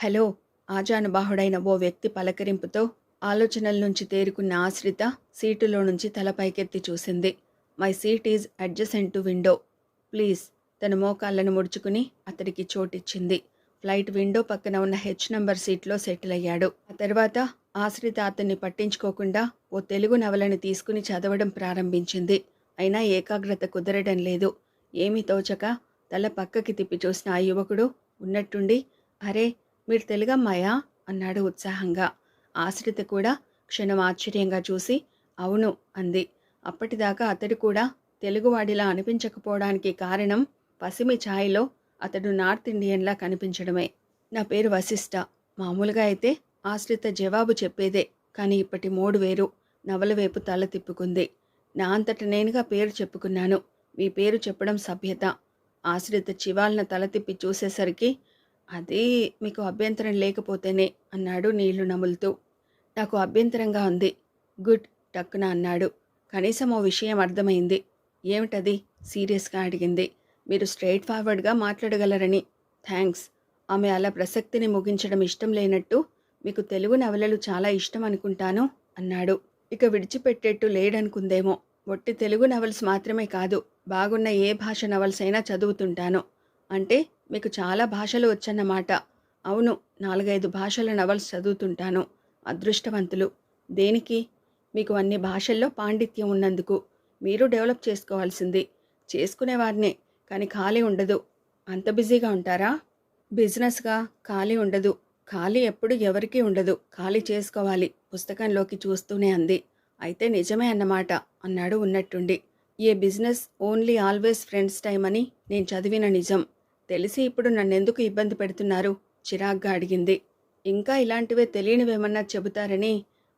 Hello! ఆజానుబాహుడైన ఓ వ్యక్తి పలకరింపుతో ఆలోచనల నుంచి తేరుకున్న ఆశ్రిత సీటులో నుంచి తల పైకెత్తి చూసింది. My seat is adjacent to window. Please. తన మోకాళ్లను ముడుచుకుని అతడికి చోటిచ్చింది. ఫ్లైట్ విండో పక్కన ఉన్న హెచ్ నంబర్ సీట్లో సెటిల్ అయ్యాడు. ఆ తర్వాత ఆశ్రిత అతన్ని పట్టించుకోకుండా ఓ తెలుగు నవలని తీసుకుని చదవడం ప్రారంభించింది. అయినా ఏకాగ్రత కుదరడం లేదు. ఏమీ తోచక తల పక్కకి తిప్పి చూసిన ఆ యువకుడు ఉన్నట్టుండి, అరే, మీరు తెలుగమ్మాయా? అన్నాడు ఉత్సాహంగా. ఆశ్రిత కూడా క్షణం ఆశ్చర్యంగా చూసి అవును అంది. అప్పటిదాకా అతడు కూడా తెలుగువాడిలా అనిపించకపోవడానికి కారణం పసిమి ఛాయలో అతడు నార్త్ ఇండియన్లా కనిపించడమే. నా పేరు వశిష్ఠ. మామూలుగా అయితే ఆశ్రిత జవాబు చెప్పేదే, కానీ ఇప్పటి మోడు వేరు. నవల వైపు తల తిప్పుకుంది. నా అంతట నేనుగా పేరు చెప్పుకున్నాను. మీ పేరు చెప్పడం సభ్యత. ఆశ్రిత చివాల్న తల తిప్పి చూసేసరికి అది మీకు అభ్యంతరం లేకపోతేనే అన్నాడు నీళ్లు నములుతూ. నాకు అభ్యంతరంగా ఉంది. గుడ్ టక్కున అన్నాడు. కనీసం ఓ విషయం అర్థమైంది. ఏమిటది? సీరియస్గా అడిగింది. మీరు స్ట్రైట్ ఫార్వర్డ్గా మాట్లాడగలరని. థ్యాంక్స్. ఆమె అలా ప్రసక్తిని ముగించడం ఇష్టం లేనట్టు, మీకు తెలుగు నవలలు చాలా ఇష్టం అనుకుంటాను అన్నాడు. ఇక విడిచిపెట్టేట్టు లేడనుకుందేమో. ఒట్టి తెలుగు నవల్స్ మాత్రమే కాదు, బాగున్న ఏ భాష నవల్స్ అయినా చదువుతుంటాను. అంటే మీకు చాలా భాషలు వచ్చన్నమాట. అవును, 4-5 భాషల నవల్స్ చదువుతుంటాను. అదృష్టవంతులు. దేనికి? మీకు అన్ని భాషల్లో పాండిత్యం ఉన్నందుకు. మీరు డెవలప్ చేసుకోవాల్సింది. చేసుకునేవారినే, కానీ ఖాళీ ఉండదు. అంత బిజీగా ఉంటారా? బిజినెస్గా ఖాళీ ఉండదు. ఖాళీ ఎప్పుడు ఎవరికీ ఉండదు. ఖాళీ చేసుకోవాలి. పుస్తకంలోకి చూస్తూనే అంది. అయితే నిజమే అన్నమాట అన్నాడు ఉన్నట్టుండి. A business only always friends time అని నేను చదివిన నిజం. తెలిసి ఇప్పుడు నన్నెందుకు ఇబ్బంది పెడుతున్నారు? చిరాగ్గా అడిగింది. ఇంకా ఇలాంటివే తెలియనివేమన్నా చెబుతారని.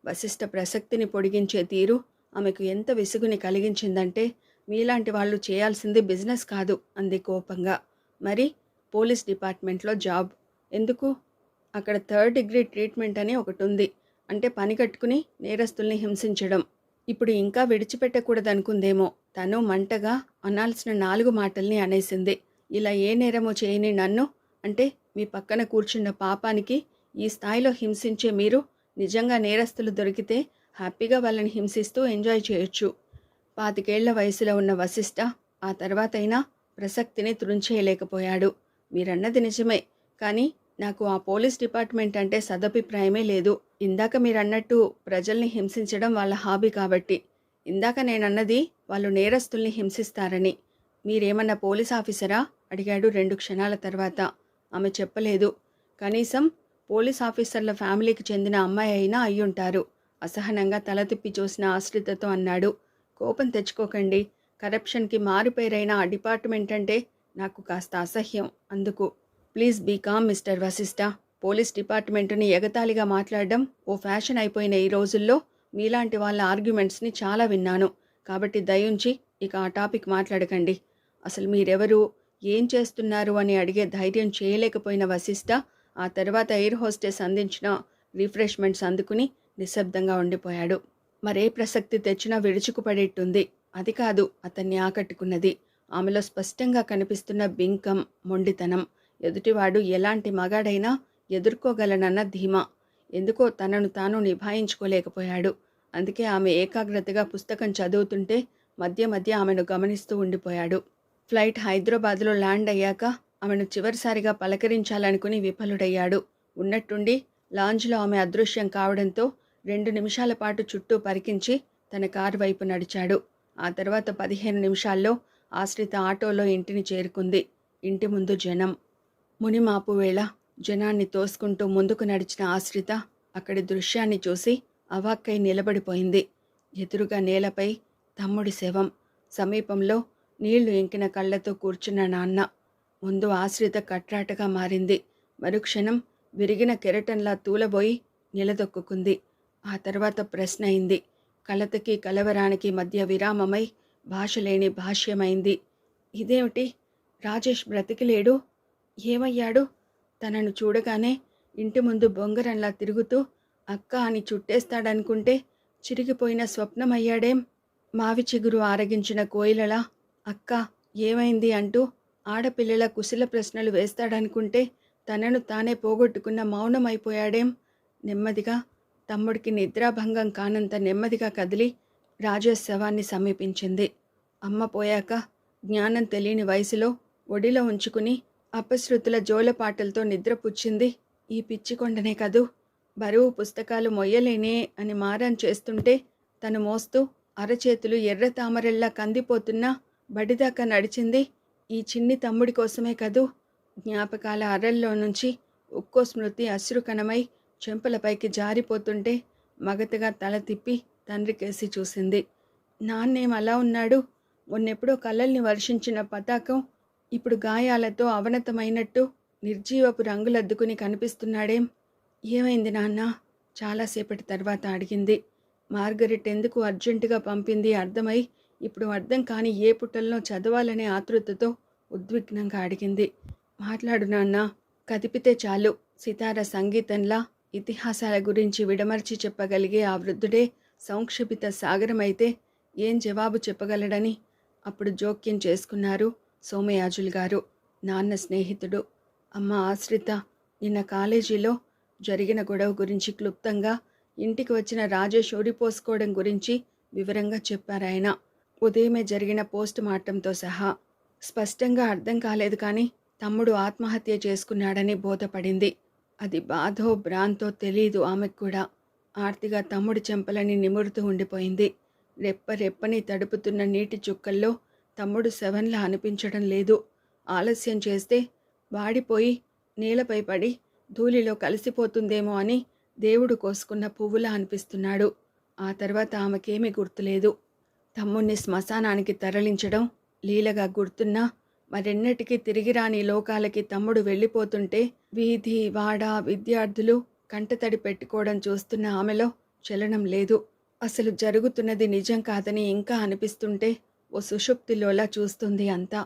వశిష్ఠ ప్రసక్తిని పొడిగించే తీరు ఆమెకు ఎంత విసుగుని కలిగించిందంటే, మీలాంటి వాళ్ళు చేయాల్సింది బిజినెస్ కాదు అంది కోపంగా. మరి పోలీస్ డిపార్ట్మెంట్లో జాబ్ ఎందుకు? అక్కడ 3rd డిగ్రీ ట్రీట్మెంట్ అని ఒకటుంది. అంటే పని కట్టుకుని నేరస్తుల్ని హింసించడం. ఇప్పుడు ఇంకా విడిచిపెట్టకూడదనుకుందేమో. తను మంటగా అనాల్సిన 4 మాటల్ని అనేసింది. ఇలా ఏ నేరమో చేయని నన్ను, అంటే మీ పక్కన కూర్చున్న పాపానికి ఈ స్థాయిలో హింసించే మీరు నిజంగా నేరస్తులు దొరికితే హ్యాపీగా వాళ్ళని హింసిస్తూ ఎంజాయ్ చేయొచ్చు. 25 వయసులో ఉన్న వశిష్ఠ ఆ తర్వాతైనా ప్రసక్తిని త్రుంచేయలేకపోయాడు. మీరన్నది నిజమే, కానీ నాకు ఆ పోలీస్ డిపార్ట్మెంట్ అంటే సదభిప్రాయమే లేదు. ఇందాక మీరన్నట్టు ప్రజల్ని హింసించడం వాళ్ళ హాబీ కాబట్టి. ఇందాక నేనన్నది వాళ్ళు నేరస్తుల్ని హింసిస్తారని. మీరేమన్నా పోలీస్ ఆఫీసరా? అడిగాడు 2 క్షణాల తర్వాత. ఆమె చెప్పలేదు. కనీసం పోలీస్ ఆఫీసర్ల ఫ్యామిలీకి చెందిన అమ్మాయి అయినా అయ్యుంటారు. అసహనంగా తల తిప్పి చూసిన ఆశ్రితతో అన్నాడు. కోపం తెచ్చుకోకండి. కరప్షన్కి మారుపేరైన ఆ డిపార్ట్మెంట్ అంటే నాకు కాస్త అసహ్యం. అందుకు. Please be calm mister Vashishtha. Police డిపార్ట్మెంటుని ఎగతాళిగా మాట్లాడడం ఓ ఫ్యాషన్ అయిపోయిన ఈ రోజుల్లో మీలాంటి వాళ్ళ ఆర్గ్యుమెంట్స్ని చాలా విన్నాను. కాబట్టి దయుంచి ఇక ఆ టాపిక్ మాట్లాడకండి. అసలు మీరెవరు, ఏం చేస్తున్నారు అని అడిగే ధైర్యం చేయలేకపోయిన వశిష్ఠ ఆ తర్వాత ఎయిర్ హోస్టెస్ అందించిన రిఫ్రెష్మెంట్స్ అందుకుని నిశ్శబ్దంగా ఉండిపోయాడు. మరే ప్రసక్తి తెచ్చినా విరుచుకుపడేట్టుంది. అది కాదు అతన్ని ఆకట్టుకున్నది. ఆమెలో స్పష్టంగా కనిపిస్తున్న బింకం, మొండితనం. ఎదుటివాడు ఎలాంటి మగాడైనా ఎదుర్కోగలనన్న ధీమా. ఎందుకో తనను తాను నిభాయించుకోలేకపోయాడు. అందుకే ఆమె ఏకాగ్రతగా పుస్తకం చదువుతుంటే మధ్య మధ్య ఆమెను గమనిస్తూ ఉండిపోయాడు. ఫ్లైట్ హైదరాబాద్లో ల్యాండ్ అయ్యాక ఆమెను చివరిసారిగా పలకరించాలనుకుని విఫలుడయ్యాడు. ఉన్నట్టుండి లాంజ్లో ఆమె అదృశ్యం కావడంతో 2 నిమిషాల పాటు చుట్టూ పరికించి తన కారు వైపు నడిచాడు. ఆ తర్వాత 15 నిమిషాల్లో ఆశ్రిత ఆటోలో ఇంటిని చేరుకుంది. ఇంటి ముందు జనం. మునిమాపు వేళ జనాన్ని తోసుకుంటూ ముందుకు నడిచిన ఆశ్రిత అక్కడి దృశ్యాన్ని చూసి అవాక్కై నిలబడిపోయింది. ఎదురుగా నేలపై తమ్ముడి శవం. సమీపంలో నీళ్లు ఇంకిన కళ్ళతో కూర్చున్న నాన్న. ముందు ఆశ్రిత కట్రాటగా మారింది. మరుక్షణం విరిగిన కెరటంలా తూలబోయి నిలదొక్కుంది. ఆ తర్వాత ప్రశ్న అయింది. కలతకి కలవరానికి మధ్య విరామమై భాషలేని భాష్యమైంది. ఇదేమిటి? రాజేష్ బ్రతికిలేడు? ఏమయ్యాడు? తనను చూడగానే ఇంటి ముందు బొంగరంలా తిరుగుతూ అక్క అని చుట్టేస్తాడనుకుంటే చిరిగిపోయిన స్వప్నమయ్యాడేం? మావి చిగురు ఆరగించిన కోయిలలా అక్క ఏమైంది అంటూ ఆడపిల్లల కుశల ప్రశ్నలు వేస్తాడనుకుంటే తనను తానే పోగొట్టుకున్న మౌనమైపోయాడేం? నెమ్మదిగా తమ్ముడికి నిద్రాభంగం కానంత నెమ్మదిగా కదిలి రాజేష్ శవాన్ని సమీపించింది. అమ్మ పోయాక జ్ఞానం తెలియని వయసులో ఒడిలో ఉంచుకుని అపశృతుల జోలపాటలతో నిద్రపుచ్చింది ఈ పిచ్చికొండనే కదూ. బరువు పుస్తకాలు మొయ్యలేనే అని మారం చేస్తుంటే తను మోస్తూ అరచేతులు ఎర్ర తామరల్లా కందిపోతున్నా బడిదాకా నడిచింది ఈ చిన్ని తమ్ముడి కోసమే కదూ. జ్ఞాపకాల అరల్లో నుంచి ఒక్కో స్మృతి అశ్రుకణమై చెంపలపైకి జారిపోతుంటే మగతగా తల తిప్పి తండ్రికేసి చూసింది. నాన్నేం అలా ఉన్నాడు? మొన్నెప్పుడో కలల్ని వర్షించిన పతాకం ఇప్పుడు గాయాలతో అవనతమైనట్టు నిర్జీవపు రంగులద్దుకుని కనిపిస్తున్నాడేం? ఏమైంది నాన్న? చాలాసేపటి తర్వాత అడిగింది. మార్గరెట్ ఎందుకు అర్జెంటుగా పంపింది అర్థమై ఇప్పుడు అర్థం కాని ఏ పుటల్లో చదవాలనే ఆతృతతో ఉద్విగ్నంగా అడిగింది. మాట్లాడు నాన్న. కదిపితే చాలు సితార సంగీతంలా ఇతిహాసాల గురించి విడమర్చి చెప్పగలిగే ఆ వృద్ధుడే సంక్షిప్త సాగరమైతే ఏం జవాబు చెప్పగలడని అప్పుడు జోక్యం చేసుకున్నారు సోమయాజులు గారు, నాన్న స్నేహితుడు. అమ్మ ఆశ్రిత నిన్న కాలేజీలో జరిగిన గొడవ గురించి క్లుప్తంగా ఇంటికి వచ్చిన రాజేష్ ఊరిపోసుకోవడం గురించి వివరంగా చెప్పారాయన. ఉదయమే జరిగిన పోస్ట్ మార్టంతో సహా. స్పష్టంగా అర్థం కాలేదు కానీ తమ్ముడు ఆత్మహత్య చేసుకున్నాడని బోధపడింది. అది బాధో భ్రాంతో తెలీదు ఆమెకు కూడా. ఆర్తిగా తమ్ముడి చెంపలని నిమురుతూ ఉండిపోయింది. రెప్పని తడుపుతున్న నీటి చుక్కల్లో తమ్ముడు శవంలా అనిపించడం లేదు. ఆలస్యం చేస్తే వాడిపోయి నేలపై పడి ధూళిలో కలిసిపోతుందేమో అని దేవుడు కోసుకున్న పువ్వులా అనిపిస్తున్నాడు. ఆ తర్వాత ఆమెకేమీ గుర్తులేదు. తమ్ముణ్ణి శ్మశానానికి తరలించడం లీలగా గుర్తున్నా మరెన్నటికీ తిరిగిరాని లోకాలకి తమ్ముడు వెళ్ళిపోతుంటే వీధి వాడ విద్యార్థులు కంటతడి పెట్టుకోవడం చూస్తున్న ఆమెలో చలనం లేదు. అసలు జరుగుతున్నది నిజం కాదని ఇంకా అనిపిస్తుంటే ఓ సుషుప్తిలోలా చూస్తుంది అంతా.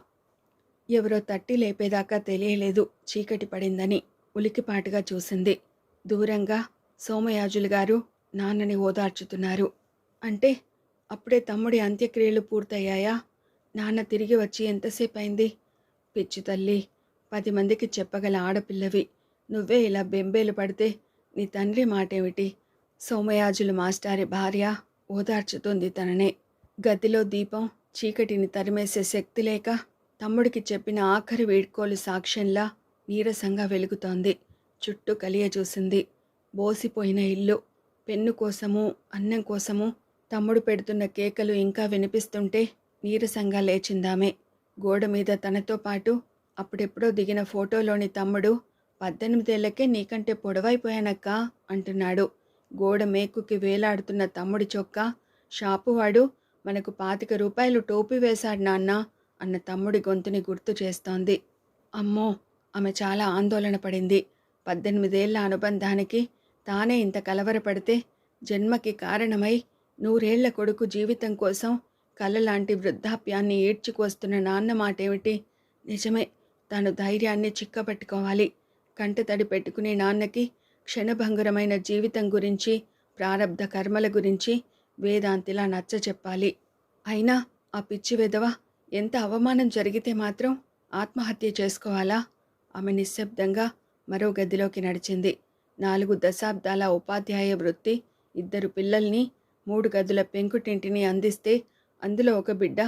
ఎవరో తట్టి లేపేదాకా తెలియలేదు చీకటి పడిందని. ఉలికిపాటుగా చూసింది. దూరంగా సోమయాజులు గారు నాన్నని ఓదార్చుతున్నారు. అంటే అప్పుడే తమ్ముడి అంత్యక్రియలు పూర్తయ్యాయా? నాన్న తిరిగి వచ్చి ఎంతసేపు అయింది? పిచ్చి తల్లి, 10 మందికి చెప్పగల ఆడపిల్లవి నువ్వే ఇలా బెంబేలు పడితే నీ తండ్రి మాటేమిటి? సోమయాజులు మాస్టారి భార్య ఓదార్చుతుంది తననే. గదిలో దీపం చీకటిని తరిమేసే శక్తి లేక తమ్ముడికి చెప్పిన ఆఖరి వీడ్కోలు సాక్ష్యంలా నీరసంగా వెలుగుతోంది. చుట్టూ కలియ చూసింది. బోసిపోయిన ఇల్లు. పెన్ను కోసము అన్నం కోసము తమ్ముడు పెడుతున్న కేకలు ఇంకా వినిపిస్తుంటే నీరసంగా లేచిందామే. గోడ మీద తనతో పాటు అప్పుడెప్పుడో దిగిన ఫోటోలోని తమ్ముడు 18 ఏళ్లకే నీకంటే పొడవైపోయానక్కా అంటున్నాడు. గోడ మేకుకి వేలాడుతున్న తమ్ముడి చొక్కా షాపువాడు మనకు 25 రూపాయలు టోపీ వేశాడు నాన్న అన్న తమ్ముడి గొంతుని గుర్తు చేస్తోంది. అమ్మో, ఆమె చాలా ఆందోళన పడింది. 18 ఏళ్ల అనుబంధానికి తానే ఇంత కలవరపడితే జన్మకి కారణమై 100 ఏళ్ల కొడుకు జీవితం కోసం కలలాంటి వృద్ధాప్యాన్ని ఈడ్చుకొస్తున్న నాన్న మాటేమిటి? నిజమే, తాను ధైర్యాన్ని చిక్కబట్టుకోవాలి. కంటతడి పెట్టుకునే నాన్నకి క్షణభంగురమైన జీవితం గురించి, ప్రారబ్ధ కర్మల గురించి వేదాంతిలా నచ్చ చెప్పాలి. అయినా ఆ పిచ్చి వెధవ ఎంత అవమానం జరిగితే మాత్రం ఆత్మహత్య చేసుకోవాలా? ఆమె నిశ్శబ్దంగా మరో గదిలోకి నడిచింది. 4 దశాబ్దాల ఉపాధ్యాయ వృత్తి, 2 పిల్లల్ని, 3 గదుల పెంకుటింటిని అందిస్తే అందులో ఒక బిడ్డ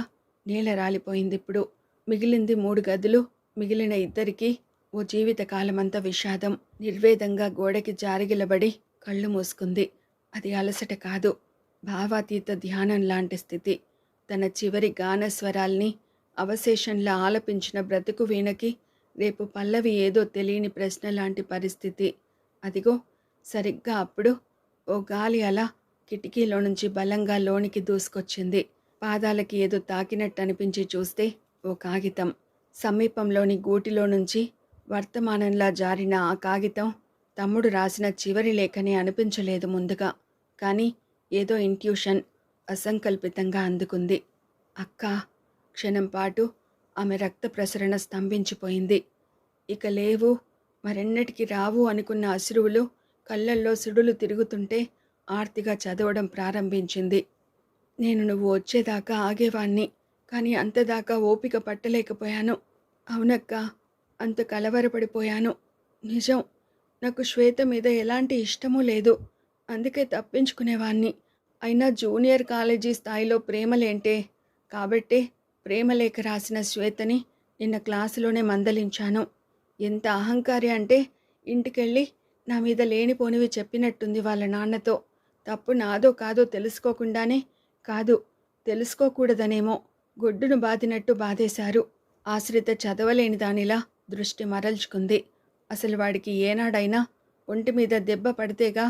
నేల రాలిపోయిందిప్పుడు. మిగిలింది 3 గదులు. మిగిలిన 2కి ఓ జీవితకాలమంతా విషాదం. నిర్వేదంగా గోడకి జారిగిలబడి కళ్ళు మూసుకుంది. అది అలసట కాదు, భావాతీత ధ్యానం లాంటి స్థితి. తన చివరి గానస్వరాల్ని అవశేషంలా ఆలపించిన బ్రతుకు వీణకి రేపు పల్లవి ఏదో తెలియని ప్రశ్న లాంటి పరిస్థితి. అదిగో సరిగ్గా అప్పుడు ఓ గాలి అలా కిటికీలో నుంచి బలంగా లోనికి దూసుకొచ్చింది. పాదాలకి ఏదో తాకినట్టు అనిపించి చూస్తే ఓ కాగితం. సమీపంలోని గూటిలో నుంచి వర్తమానంలా జారిన ఆ కాగితం తమ్ముడు రాసిన చివరి లేఖని అనిపించలేదు ముందుగా. కానీ ఏదో ఇంట్యూషన్ అసంకల్పితంగా అందుకుంది. అక్కా. క్షణం పాటు ఆమె రక్త ప్రసరణ స్తంభించిపోయింది. ఇక లేవు, మరెన్నటికి రావు అనుకున్న అశ్రువులు కళ్ళల్లో సుడులు తిరుగుతుంటే ఆర్తిగా చదవడం ప్రారంభించింది. నేను నువ్వు వచ్చేదాకా ఆగేవాణ్ణి, కానీ అంతదాకా ఓపిక పట్టలేకపోయాను. అవునక్కా, అంత కలవరపడిపోయాను. నిజం. నాకు శ్వేత మీద ఎలాంటి ఇష్టమూ లేదు. అందుకే తప్పించుకునేవాణ్ణి. అయినా జూనియర్ కాలేజీ స్థాయిలో ప్రేమలేంటే? కాబట్టే ప్రేమలేఖ రాసిన శ్వేతని నిన్న క్లాసులోనే మందలించాను. ఎంత అహంకారి అంటే ఇంటికెళ్ళి నా మీద లేనిపోనివి చెప్పినట్టుంది వాళ్ళ నాన్నతో. తప్పు నాదో కాదో తెలుసుకోకుండానే, కాదు తెలుసుకోకూడదనేమో, గొడ్డును బాదినట్టు బాధేశారు. ఆశ్రిత చదవలేని దానిలా దృష్టి మరల్చుకుంది. అసలు వాడికి ఏనాడైనా ఒంటి మీద దెబ్బ పడితేగా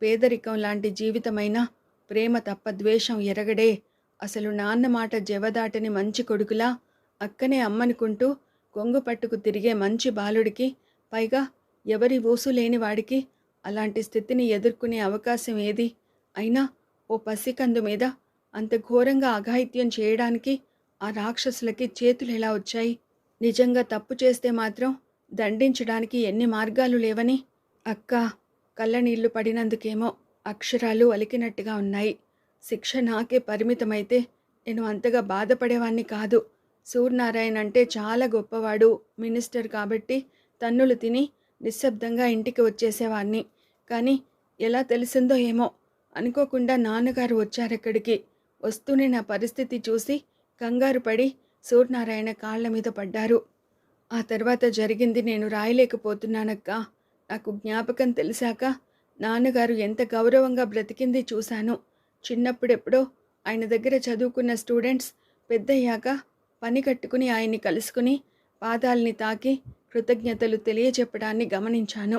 పేదరికం లాంటి జీవితమైనా ప్రేమ తప్ప ద్వేషం ఎరగడే. అసలు నాన్న మాట జవదాటని మంచి కొడుకులా అక్కనే అమ్మనుకుంటూ కొంగు పట్టుకు తిరిగే మంచి బాలుడికి, పైగా ఎవరి ఊసు లేని వాడికి అలాంటి స్థితిని ఎదుర్కొనే అవకాశం ఏది? అయినా ఓ పసికందు మీద అంత ఘోరంగా అఘాయిత్యం చేయడానికి ఆ రాక్షసులకి చేతులెలా వచ్చాయి? నిజంగా తప్పు చేస్తే మాత్రం దండించడానికి ఎన్ని మార్గాలు లేవని? అక్కా, కళ్ళనీళ్లు పడినందుకేమో అక్షరాలు అలికినట్టుగా ఉన్నాయి. శిక్ష నాకే పరిమితమైతే నేను అంతగా బాధపడేవాణ్ణి కాదు. సూర్యనారాయణ అంటే చాలా గొప్పవాడు, మినిస్టర్ కాబట్టి తన్నులు తిని నిశ్శబ్దంగా ఇంటికి వచ్చేసేవాణ్ణి. కానీ ఎలా తెలిసిందో ఏమో, అనుకోకుండా నాన్నగారు వచ్చారక్కడికి. వస్తూనే నా పరిస్థితి చూసి కంగారు పడి సూర్యనారాయణ కాళ్ల మీద పడ్డారు. ఆ తర్వాత జరిగింది నేను రాయలేకపోతున్నానక్కా. నాకు జ్ఞాపకం తెలిసాక నాన్నగారు ఎంత గౌరవంగా బ్రతికింది చూశాను. చిన్నప్పుడెప్పుడో ఆయన దగ్గర చదువుకున్న స్టూడెంట్స్ పెద్దయ్యాక పని కట్టుకుని ఆయన్ని కలుసుకుని పాదాల్ని తాకి కృతజ్ఞతలు తెలియచెప్పడాన్ని గమనించాను.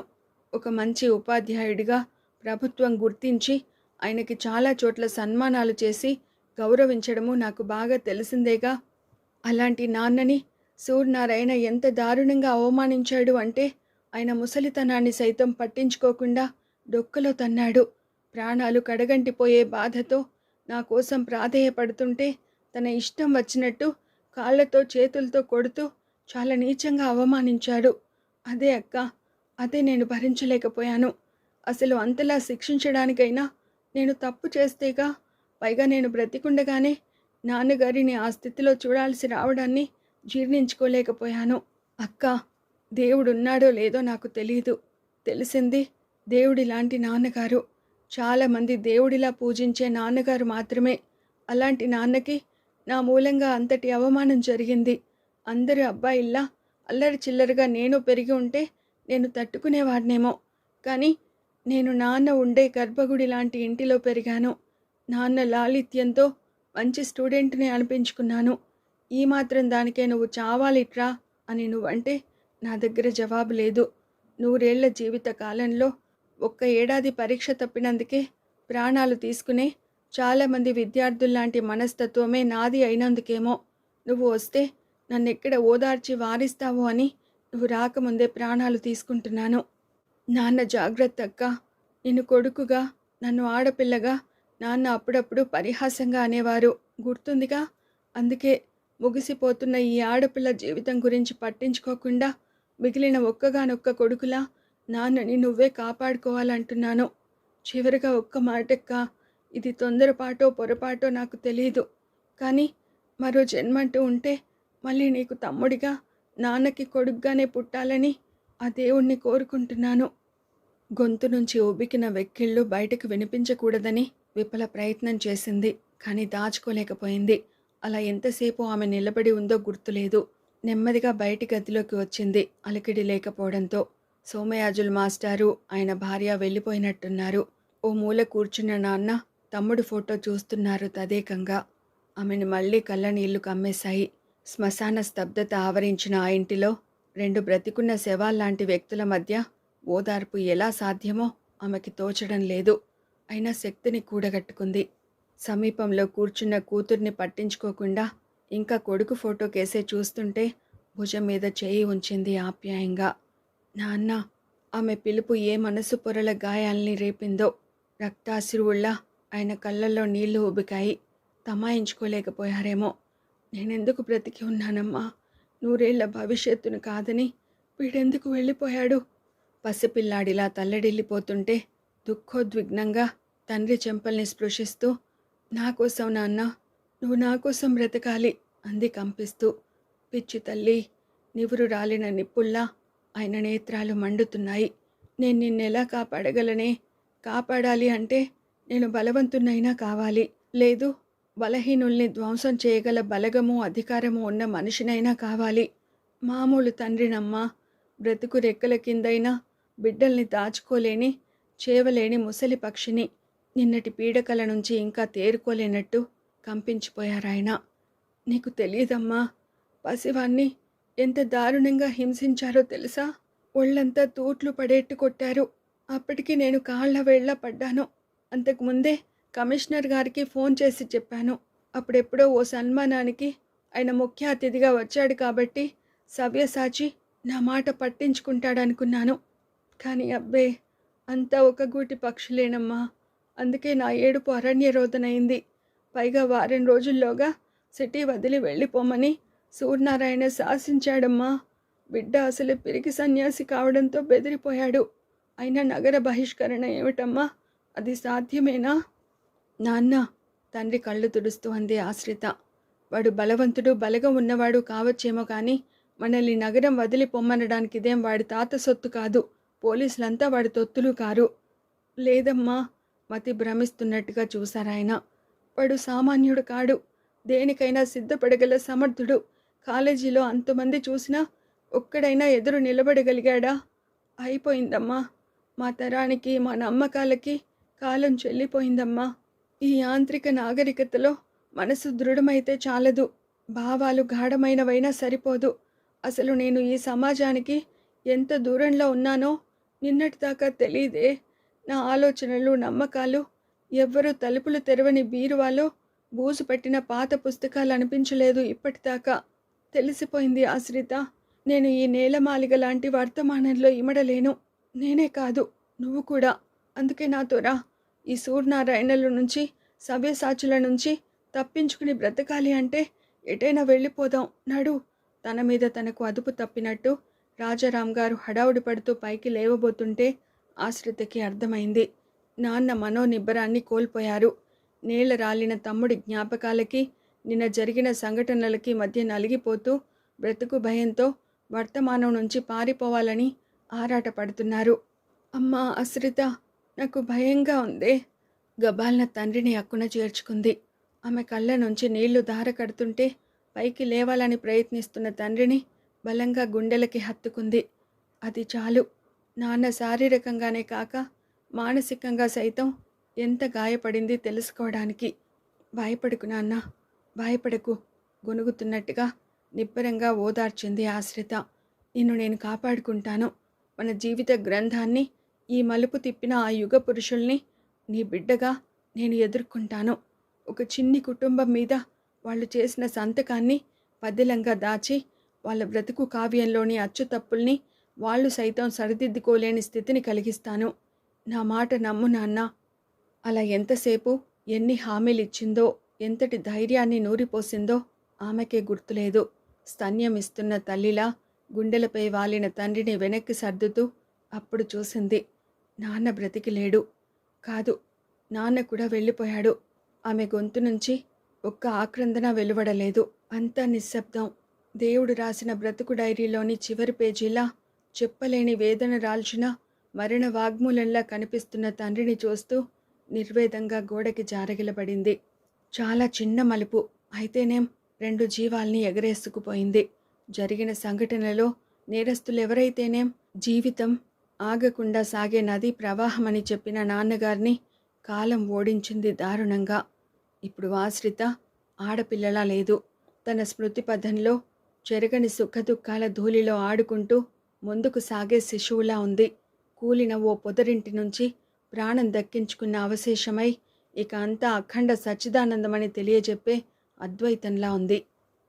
ఒక మంచి ఉపాధ్యాయుడిగా ప్రభుత్వం గుర్తించి ఆయనకి చాలా చోట్ల సన్మానాలు చేసి గౌరవించడము నాకు బాగా తెలిసిందేగా. అలాంటి నాన్నని సూర్యనారాయణ ఎంత దారుణంగా అవమానించాడు అంటే, ఆయన ముసలితనాన్ని సైతం పట్టించుకోకుండా డొక్కలో తన్నాడు. ప్రాణాలు కడగంటిపోయే బాధతో నా కోసం ప్రాధేయపడుతుంటే తన ఇష్టం వచ్చినట్టు కాళ్లతో చేతులతో కొడుతూ చాలా నీచంగా అవమానించాడు. అదే అక్క, అదే నేను భరించలేకపోయాను. అసలు అంతలా శిక్షించడానికైనా నేను తప్పు చేస్తేగా. పైగా నేను బ్రతికుండగానే నాన్నగారిని ఆ స్థితిలో చూడాల్సి రావడాన్ని జీర్ణించుకోలేకపోయాను. అక్క, దేవుడున్నాడో లేదో నాకు తెలీదు. తెలిసింది దేవుడిలాంటి నాన్నగారు. చాలామంది దేవుడిలా పూజించే నాన్నగారు మాత్రమే. అలాంటి నాన్నకి నా మూలంగా అంతటి అవమానం జరిగింది. అందరి అబ్బాయిల్లా అల్లరి చిల్లరగా నేను పెరిగి ఉంటే నేను తట్టుకునేవాడినేమో. కానీ నేను నాన్న ఉండే గర్భగుడి లాంటి ఇంటిలో పెరిగాను. నాన్న లాలిత్యంతో మంచి స్టూడెంట్ని అనిపించుకున్నాను. ఈ మాత్రం దానికే నువ్వు చావాలిట్రా అని నువ్వంటే నా దగ్గర జవాబు లేదు. 100 ఏళ్ల జీవిత కాలంలో ఒక్క ఏడాది పరీక్ష తప్పినందుకే ప్రాణాలు తీసుకునే చాలామంది విద్యార్థుల్లాంటి మనస్తత్వమే నాది అయినందుకేమో నువ్వు వస్తే నన్నెక్కడ ఓదార్చి వారిస్తావో అని నువ్వు రాకముందే ప్రాణాలు తీసుకుంటున్నాను. నాన్న జాగ్రత్త అక్క. నిన్ను కొడుకుగా, నన్ను ఆడపిల్లగా నాన్న అప్పుడప్పుడు పరిహాసంగా అనేవారు, గుర్తుందిగా? అందుకే ముగిసిపోతున్న ఈ ఆడపిల్ల జీవితం గురించి పట్టించుకోకుండా మిగిలిన ఒక్కగానొక్క కొడుకులా నాన్నని నువ్వే కాపాడుకోవాలంటున్నాను. చివరిగా ఒక్క మాటక్క, ఇది తొందరపాటో పొరపాటో నాకు తెలీదు. కానీ మరో జన్మంటూ ఉంటే మళ్ళీ నీకు తమ్ముడిగా, నాన్నకి కొడుగ్గానే పుట్టాలని ఆ దేవుణ్ణి కోరుకుంటున్నాను. గొంతు నుంచి ఉబికిన వెక్కిళ్ళు బయటకు వినిపించకూడదని విఫల ప్రయత్నం చేసింది. కానీ దాచుకోలేకపోయింది. అలా ఎంతసేపు ఆమె నిలబడి ఉందో గుర్తులేదు. నెమ్మదిగా బయటి గదిలోకి వచ్చింది అలికిడి లేకపోవడంతో. సోమయాజుల్ మాస్టారు, ఆయన భార్య వెళ్ళిపోయినట్టున్నారు. ఓ మూల కూర్చున్న నాన్న తమ్ముడు ఫోటో చూస్తున్నారు తదేకంగా. ఆమెను మళ్ళీ కళ్ళనీళ్లు కమ్మేశాయి. శ్మశాన స్తబ్దత ఆవరించిన ఆ ఇంటిలో 2 బ్రతికున్న శవాల్లాంటి వ్యక్తుల మధ్య ఓదార్పు ఎలా సాధ్యమో ఆమెకి తోచడం లేదు. అయినా శక్తిని కూడగట్టుకుంది. సమీపంలో కూర్చున్న కూతుర్ని పట్టించుకోకుండా ఇంకా కొడుకు ఫోటో కేసే చూస్తుంటే భుజం మీద చేయి ఉంచింది ఆప్యాయంగా. నాన్న. ఆమె పిలుపు ఏ మనసు పొరల గాయాల్ని రేపిందో. రక్తాశ్రువుల్లా ఆయన కళ్ళల్లో నీళ్లు ఉబికాయి. తమాయించుకోలేకపోయారేమో. నేనెందుకు బ్రతికి ఉన్నానమ్మా? 100 ఏళ్ల భవిష్యత్తును కాదని వీడెందుకు వెళ్ళిపోయాడు? పసిపిల్లాడిలా తల్లడిల్లిపోతుంటే దుఃఖోద్విగ్నంగా తండ్రి చెంపల్ని స్పృశిస్తూ, నా కోసం నాన్న, నువ్వు నా కోసం బ్రతకాలి అంది కంపిస్తూ. పిచ్చి తల్లి, నివురు రాలిన నిప్పుల్లా ఆయన నేత్రాలు మండుతున్నాయి. నేను నిన్నెలా కాపాడగలనే? కాపాడాలి అంటే నేను బలవంతున్నైనా కావాలి. లేదు, బలహీనుల్ని ధ్వంసం చేయగల బలగము, అధికారము ఉన్న మనిషినైనా కావాలి. మామూలు తండ్రినమ్మా, బ్రతుకు రెక్కల కిందైనా బిడ్డల్ని దాచుకోలేని, చేవలేని ముసలి పక్షిని. నిన్నటి పీడకల నుంచి ఇంకా తేరుకోలేనట్టు కంపించిపోయారాయన. నీకు తెలియదమ్మా, పసివాణ్ణి ఎంత దారుణంగా హింసించారో తెలుసా? ఒళ్ళంతా తూట్లు పడేట్టు కొట్టారు. అప్పటికి నేను కాళ్ళ వేళ్ళ పడ్డాను. అంతకుముందే కమిషనర్ గారికి ఫోన్ చేసి చెప్పాను. అప్పుడెప్పుడో ఓ సన్మానానికి ఆయన ముఖ్య అతిథిగా వచ్చాడు కాబట్టి సవ్యసాచి నా మాట పట్టించుకుంటాడనుకున్నాను. కానీ అబ్బే, అంతా ఒక గూటి పక్షులేనమ్మా. అందుకే నా ఏడుపు అరణ్యరోదనైంది. పైగా వారం రోజుల్లోగా సిటీ వదిలి వెళ్ళిపోమని సూర్యనారాయణ శాసించాడమ్మా. బిడ్డ అసలు పిరికి సన్యాసి కావడంతో బెదిరిపోయాడు. అయినా నగర బహిష్కరణ ఏమిటమ్మా? అది సాధ్యమేనా? నాన్న, తండ్రి కళ్ళు తుడుస్తూ అంది ఆశ్రిత. వాడు బలవంతుడు, బలగం ఉన్నవాడు కావచ్చేమో కానీ మనల్ని నగరం వదిలి పొమ్మనడానికి ఇదేం వాడి తాత సొత్తు కాదు. పోలీసులంతా వాడి తొత్తులు కారు. లేదమ్మా, మతి భ్రమిస్తున్నట్టుగా చూశారాయన. వాడు సామాన్యుడు కాడు. దేనికైనా సిద్ధపడగల సమర్థుడు. కాలేజీలో అంతమంది చూసినా ఒక్కడైనా ఎదురు నిలబడగలిగాడా? అయిపోయిందమ్మా. మా తరానికి, మా నమ్మకాలకి కాలం చెల్లిపోయిందమ్మా. ఈ యాంత్రిక నాగరికతలో మనసు దృఢమైతే చాలదు, భావాలు గాఢమైనవైనా సరిపోదు. అసలు నేను ఈ సమాజానికి ఎంత దూరంలో ఉన్నానో నిన్నటిదాకా తెలీదే. నా ఆలోచనలు, నమ్మకాలు ఎవ్వరూ తలుపులు తెరవని బీరువాలో బూజు పట్టిన పాత పుస్తకాలు అనిపించలేదు ఇప్పటిదాకా. తెలిసిపోయింది ఆశ్రిత, నేను ఈ నేలమాలిగ లాంటి వర్తమానంలో ఇమడలేను. నేనే కాదు, నువ్వు కూడా. అందుకే నాతో రా. ఈ సూర్యనారాయణల నుంచి, సవ్యసాచుల నుంచి తప్పించుకుని బ్రతకాలి అంటే ఎటైనా వెళ్ళిపోదాం, నడు. తన మీద తనకు అదుపు తప్పినట్టు రాజారాం గారు హడావుడి పడుతూ పైకి లేవబోతుంటే ఆశ్రితకి అర్థమైంది. నాన్న మనోనిబ్బరాన్ని కోల్పోయారు. నేల రాలిన తమ్ముడి జ్ఞాపకాలకి, నిన్న జరిగిన సంఘటనలకి మధ్య నలిగిపోతూ బ్రతుకు భయంతో వర్తమానం నుంచి పారిపోవాలని ఆరాటపడుతున్నారు. అమ్మా ఆశ్రిత, నాకు భయంగా ఉందే. గబాల్న తండ్రిని అక్కున చేర్చుకుంది. ఆమె కళ్ళ నుంచి నీళ్లు ధార కడుతుంటే పైకి లేవాలని ప్రయత్నిస్తున్న తండ్రిని బలంగా గుండెలకి హత్తుకుంది. అది చాలు. నాన్న శారీరకంగానే కాక మానసికంగా సైతం ఎంత గాయపడింది తెలుసుకోవడానికి. భయపడకు నాన్న, భయపడకు, గొనుగుతున్నట్టుగా నిబ్బరంగా ఓదార్చింది ఆశ్రిత. నిన్ను నేను కాపాడుకుంటాను. మన జీవిత గ్రంథాన్ని ఈ మలుపు తిప్పిన ఆ యుగ పురుషుల్ని నీ బిడ్డగా నేను ఎదుర్కొంటాను. ఒక చిన్ని కుటుంబం మీద వాళ్ళు చేసిన సంతకాన్ని పదిలంగా దాచి వాళ్ళ బ్రతుకు కావ్యంలోని అచ్చుతప్పుల్ని వాళ్ళు సైతం సరిదిద్దుకోలేని స్థితిని కలిగిస్తాను. నా మాట నమ్ము నాన్న. అలా ఎంతసేపు ఎన్ని హామీలిచ్చిందో, ఎంతటి ధైర్యాన్ని నూరిపోసిందో ఆమెకే గుర్తులేదు. స్తన్యం ఇస్తున్న తల్లిలా గుండెలపై వాలిన తండ్రిని వెనక్కి సర్దుతూ అప్పుడు చూసింది. నాన్న బ్రతికి లేడు. కాదు, నాన్న కూడా వెళ్ళిపోయాడు. ఆమె గొంతు నుంచి ఒక్క ఆక్రందన వెలువడలేదు. అంతా నిశ్శబ్దం. దేవుడు రాసిన బ్రతుకు డైరీలోని చివరి పేజీలా చెప్పలేని వేదన రాల్చిన మరణ వాగ్మూలంలా కనిపిస్తున్న తండ్రిని చూస్తూ నిర్వేదంగా గోడకి జారగిలబడింది. చాలా చిన్న మలుపు అయితేనేం 2 జీవాల్ని ఎగరేసుకుపోయింది. జరిగిన సంఘటనలో నేరస్తులెవరైతేనేం జీవితం ఆగకుండా సాగే నదీ ప్రవాహమని చెప్పిన నాన్నగారిని కాలం ఓడించింది దారుణంగా. ఇప్పుడు ఆశ్రిత ఆడపిల్లలా లేదు. తన స్మృతిపథంలో చెరగని సుఖదుఖాల ధూళిలో ఆడుకుంటూ ముందుకు సాగే శిశువులా ఉంది. కూలిన ఓ పొదరింటి నుంచి ప్రాణం దక్కించుకున్న అవశేషమై ఇక అంతా అఖండ సచ్చిదానందమని తెలియజెప్పే అద్వైతంలా ఉంది.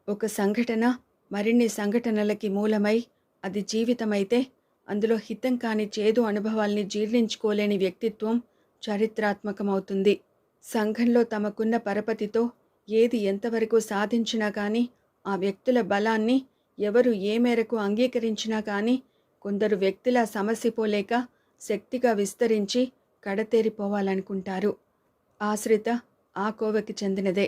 ఒక సంఘటన మరిన్ని సంఘటనలకి మూలమై అది జీవితమైతే అందులో హితం కాని చేదు అనుభవాల్ని జీర్ణించుకోలేని వ్యక్తిత్వం చరిత్రాత్మకమవుతుంది. సంఘంలో తమకున్న పరపతితో ఏది ఎంతవరకు సాధించినా కానీ, ఆ వ్యక్తుల బలాన్ని ఎవరు ఏ మేరకు అంగీకరించినా కానీ, కొందరు వ్యక్తుల సమసిపోలేక శక్తిగా విస్తరించి కడతేరిపోవాలనుకుంటారు. ఆశ్రిత ఆ కోవకి చెందినదే.